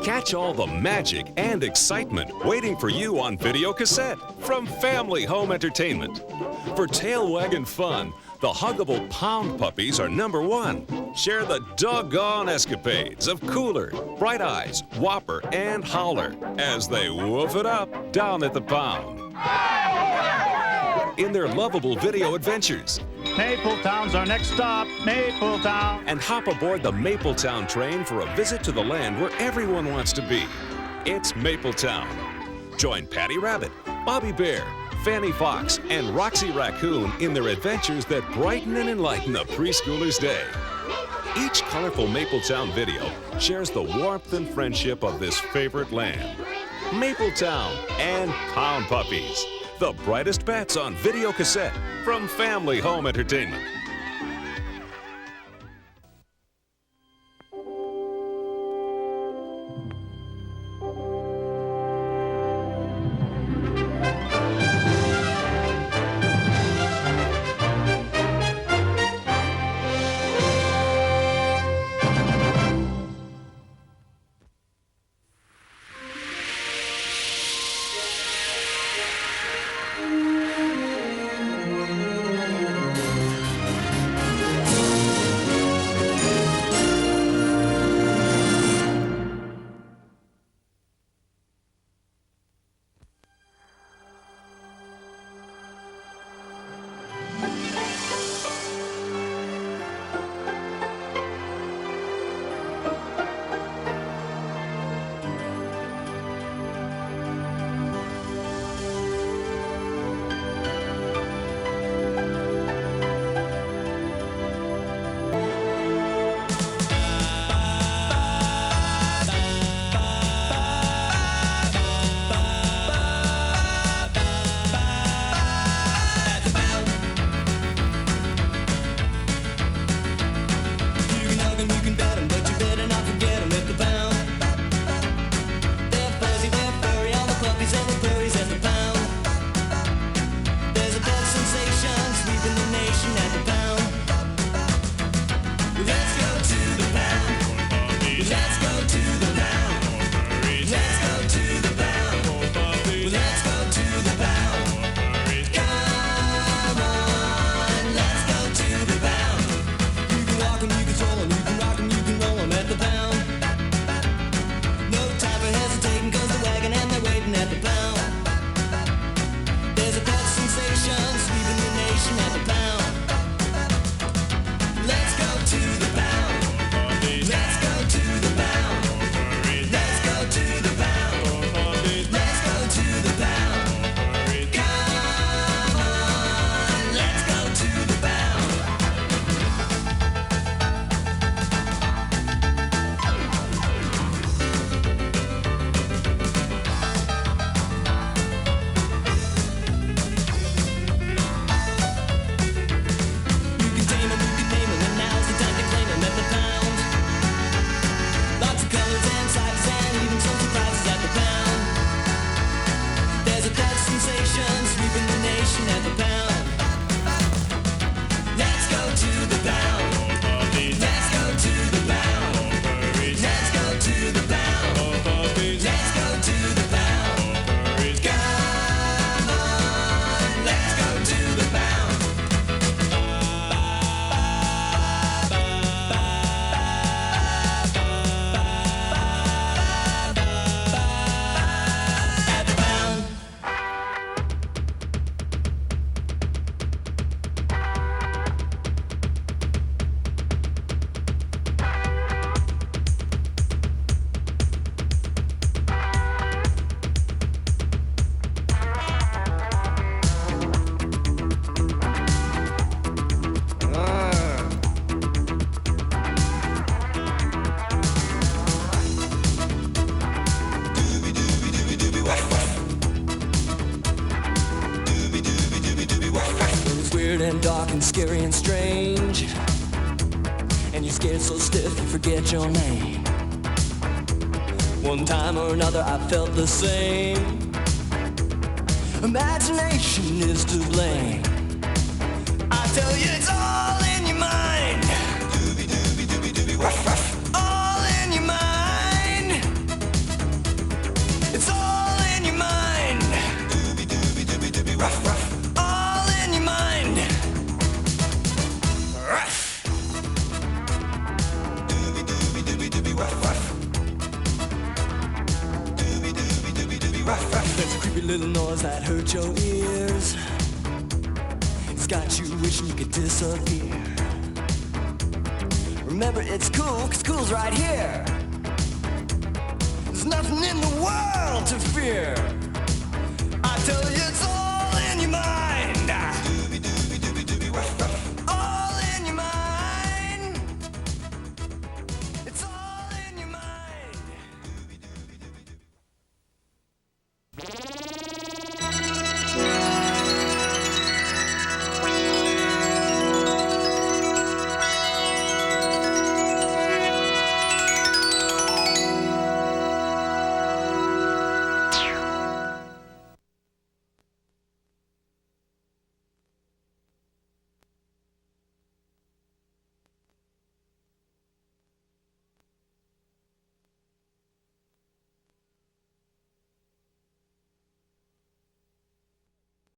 Catch all the magic and excitement waiting for you on video cassette from Family Home Entertainment. For tail wagging fun, the huggable Pound Puppies are #1. Share the doggone escapades of Cooler, Bright Eyes, Whopper, and Howler as they woof it up down at the Pound. In their lovable video adventures. Mapletown's our next stop, Mapletown. And hop aboard the Mapletown train for a visit to the land where everyone wants to be. It's Mapletown. Join Patty Rabbit, Bobby Bear, Fanny Fox, and Roxy Raccoon in their adventures that brighten and enlighten a preschooler's day. Each colorful Mapletown video shares the warmth and friendship of this favorite land. Mapletown and Pound Puppies, the brightest bets on video cassette from Family Home Entertainment. and dark and scary and strange, and you're scared so stiff you forget your name. One time or another I felt the same. Imagination is to blame. I tell you it's all in your mind. Doobie doobie doobie doobie ruff ruff. All in your mind. There's a creepy little noise that hurts your ears. It's got you wishing you could disappear. Remember, it's cool, 'cause cool's right here. There's nothing in the world to fear. I tell you, it's all in your mind.